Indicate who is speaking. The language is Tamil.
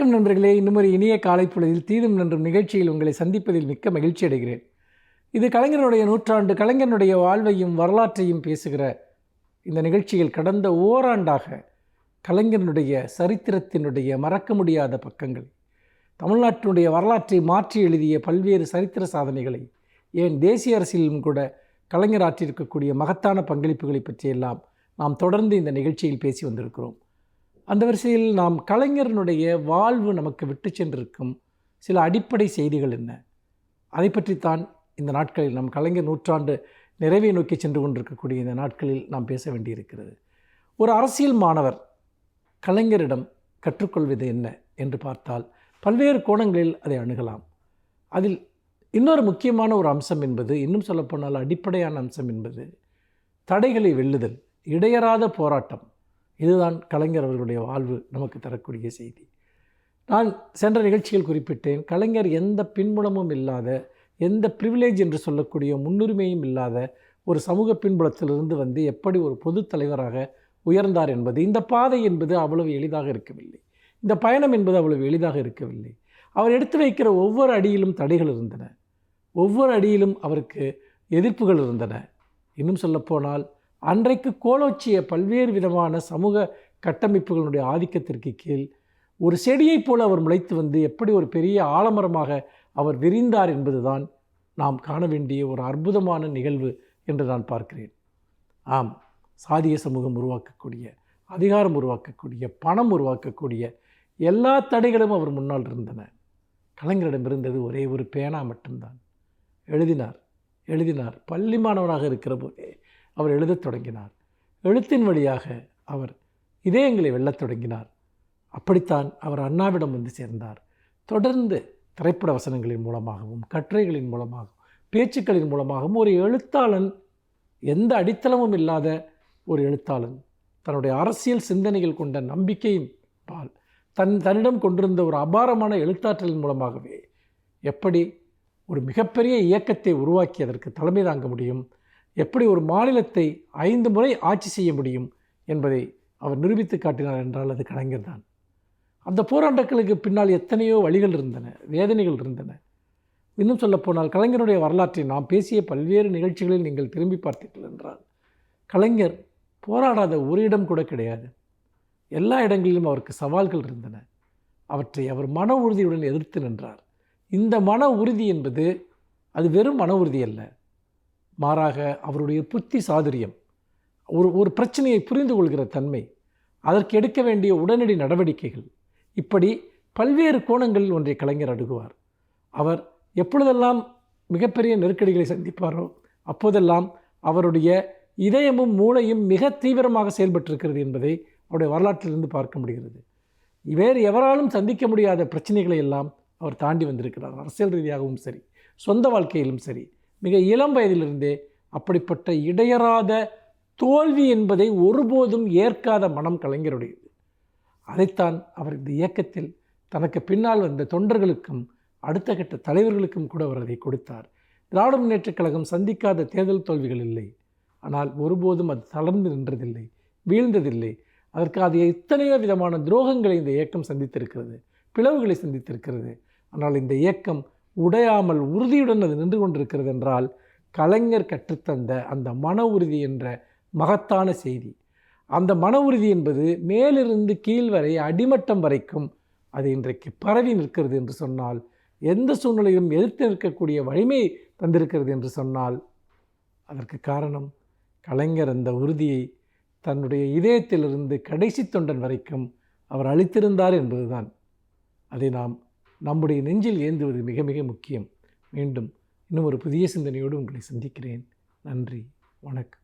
Speaker 1: வணக்கம் நண்பர்களே. இன்னும் ஒரு இனிய காலை பொழுதில் தீதும் நன்றும் நிகழ்ச்சியில் உங்களை சந்திப்பதில் மிக்க மகிழ்ச்சி அடைகிறேன். இது கலைஞருடைய நூற்றாண்டு, கலைஞனுடைய வாழ்வையும் வரலாற்றையும் பேசுகிற இந்த நிகழ்ச்சியில் கடந்த ஓராண்டாக கலைஞனுடைய சரித்திரத்தினுடைய மறக்க முடியாத பக்கங்கள், தமிழ்நாட்டினுடைய வரலாற்றை மாற்றி எழுதிய பல்வேறு சரித்திர சாதனைகளை, ஏன் தேசிய அரசியலிலும் கூட கலைஞர் ஆற்றியிருக்கக்கூடிய மகத்தான பங்களிப்புகளை பற்றியெல்லாம் நாம் தொடர்ந்து இந்த நிகழ்ச்சியில் பேசி வந்திருக்கிறோம். அந்த வரிசையில் நாம் கலைஞரனுடைய வாழ்வு நமக்கு விட்டு சென்றிருக்கும் சில அடிப்படை செய்திகள் என்ன, அதை பற்றித்தான் இந்த நாட்களில் நம் கலைஞர் நூற்றாண்டு நிறைவை நோக்கி சென்று கொண்டிருக்கக்கூடிய இந்த நாட்களில் நாம் பேச வேண்டியிருக்கிறது. ஒரு அரசியல் மாணவர் கலைஞரிடம் கற்றுக்கொள்வது என்ன என்று பார்த்தால் பல்வேறு கோணங்களில் அதை அணுகலாம். அதில் இன்னொரு முக்கியமான ஒரு அம்சம் என்பது, இன்னும் சொல்லப்போனால் அடிப்படையான அம்சம் என்பது தடைகளை வெல்லுதல், இடையறாத போராட்டம். இதுதான் கலைஞர் அவர்களுடைய வாழ்வு நமக்கு தரக்கூடிய செய்தி. நான் சென்ற நிகழ்ச்சியில் குறிப்பிட்டேன், கலைஞர் எந்த பின்புலமும் இல்லாத, எந்த ப்ரிவிலேஜ் என்று சொல்லக்கூடிய முன்னுரிமையும் இல்லாத ஒரு சமூக பின்புலத்திலிருந்து வந்து எப்படி ஒரு பொது தலைவராக உயர்ந்தார் என்பது. இந்த பாதை என்பது அவ்வளவு எளிதாக இருக்கவில்லை, இந்த பயணம் என்பது அவ்வளவு எளிதாக இருக்கவில்லை. அவர் எடுத்து வைக்கிற ஒவ்வொரு அடியிலும் தடைகள் இருந்தன, ஒவ்வொரு அடியிலும் அவருக்கு எதிர்ப்புகள் இருந்தன. இன்னும் சொல்லப்போனால் அன்றைக்கு கோலோச்சிய பல்வேறு விதமான சமூக கட்டமைப்புகளுடைய ஆதிக்கத்திற்கு கீழ் ஒரு செடியைப் போல அவர் முளைத்து வந்து எப்படி ஒரு பெரிய ஆலமரமாக அவர் விரிந்தார் என்பதுதான் நாம் காண வேண்டிய ஒரு அற்புதமான நிகழ்வு என்று நான் பார்க்கிறேன். ஆம், சாதிய சமூகம் உருவாக்கக்கூடிய, அதிகாரம் உருவாக்கக்கூடிய, பணம் உருவாக்கக்கூடிய எல்லா தடைகளும் அவர் முன்னால் இருந்தன. கலைஞரிடம் இருந்தது ஒரே ஒரு பேனா மட்டும்தான். எழுதினார். பள்ளி மாணவனாக இருக்கிற போதே அவர் எழுதத் தொடங்கினார். எழுத்தின் வழியாக அவர் இதயங்களை வெல்லத் தொடங்கினார். அப்படித்தான் அவர் அண்ணாவிடம் வந்து சேர்ந்தார். தொடர்ந்து திரைப்பட வசனங்களின் மூலமாகவும், கட்டுரைகளின் மூலமாகவும், பேச்சுக்களின் மூலமாகவும் ஒரு எழுத்தாளன், எந்த அடித்தளமும் இல்லாத ஒரு எழுத்தாளன், தன்னுடைய அரசியல் சிந்தனைகள் கொண்ட நம்பிக்கையின் பால் தன்னிடம் கொண்டிருந்த ஒரு அபாரமான எழுத்தாற்றலின் மூலமாகவே எப்படி ஒரு மிகப்பெரிய இயக்கத்தை உருவாக்கி அதற்கு தலைமை தாங்க முடியும், எப்படி ஒரு மாநிலத்தை 5 முறை ஆட்சி செய்ய முடியும் என்பதை அவர் நிரூபித்து காட்டினார் என்றால் அது கலைஞர் தான். அந்த போராட்டங்களுக்கு பின்னால் எத்தனையோ வழிகள் இருந்தன, வேதனைகள் இருந்தன. இன்னும் சொல்லப்போனால் கலைஞருடைய வரலாற்றை நாம் பேசிய பல்வேறு நிகழ்ச்சிகளில் நீங்கள் திரும்பி பார்த்தீர்கள் என்றால் கலைஞர் போராடாத ஒரு இடம் கூட கிடையாது. எல்லா இடங்களிலும் அவருக்கு சவால்கள் இருந்தன. அவற்றை அவர் மன உறுதியுடன் எதிர்த்து நின்றார். இந்த மன உறுதி என்பது அது வெறும் மன உறுதி அல்ல, மாறாக அவருடைய புத்தி சாதுரியம், ஒரு பிரச்சனையை புரிந்து கொள்கிற தன்மை, அதற்கு எடுக்க வேண்டிய உடனடி நடவடிக்கைகள், இப்படி பல்வேறு கோணங்களில் ஒன்றை கலைஞர் அணுகுவார். அவர் எப்பொழுதெல்லாம் மிகப்பெரிய நெருக்கடிகளை சந்திப்பாரோ அப்போதெல்லாம் அவருடைய இதயமும் மூளையும் மிக தீவிரமாக செயல்பட்டிருக்கிறது என்பதை அவருடைய வரலாற்றிலிருந்து பார்க்க முடிகிறது. வேறு எவராலும் சந்திக்க முடியாத பிரச்சனைகளை எல்லாம் அவர் தாண்டி வந்திருக்கிறார். அரசியல் ரீதியாகவும் சரி, சொந்த வாழ்க்கையிலும் சரி, மிக இளம் வயதிலிருந்தே அப்படிப்பட்ட இடையறாத தோல்வி என்பதை ஒருபோதும் ஏற்காத மனம் கலைஞருடையது. அதைத்தான் அவர் இந்த இயக்கத்தில் தனக்கு பின்னால் வந்த தொண்டர்களுக்கும் அடுத்த கட்ட தலைவர்களுக்கும் கூட அவர் அதை கொடுத்தார். திராவிட முன்னேற்றக் கழகம் சந்திக்காத தேர்தல் தோல்விகள் இல்லை, ஆனால் ஒருபோதும் அது தளர்ந்து நின்றதில்லை, வீழ்ந்ததில்லை. அதற்கு அது எத்தனையோ விதமான துரோகங்களை இந்த இயக்கம் சந்தித்திருக்கிறது, பிளவுகளை சந்தித்திருக்கிறது. ஆனால் இந்த இயக்கம் உடையாமல் உறுதியுடன் அது நின்று கொண்டிருக்கிறது என்றால் கலைஞர் கற்றுத்தந்த அந்த மன உறுதி என்ற மகத்தான செய்தி, அந்த மன உறுதி என்பது மேலிருந்து கீழ் வரை அடிமட்டம் வரைக்கும் அது இன்றைக்கு பரவி நிற்கிறது என்று சொன்னால், எந்த சூழ்நிலையும் எதிர்த்து நிற்கக்கூடிய வலிமை தந்திருக்கிறது என்று சொன்னால் அதற்கு காரணம் கலைஞர் அந்த உறுதியை தன்னுடைய இதயத்திலிருந்து கடைசி தொண்டன் வரைக்கும் அவர் அளித்திருந்தார் என்பதுதான். அதை நாம் நம்முடைய நெஞ்சில் ஏந்துவது மிக மிக முக்கியம். மீண்டும் இன்னும் ஒரு புதிய சிந்தனையோடு உங்களை சந்திக்கிறேன். நன்றி, வணக்கம்.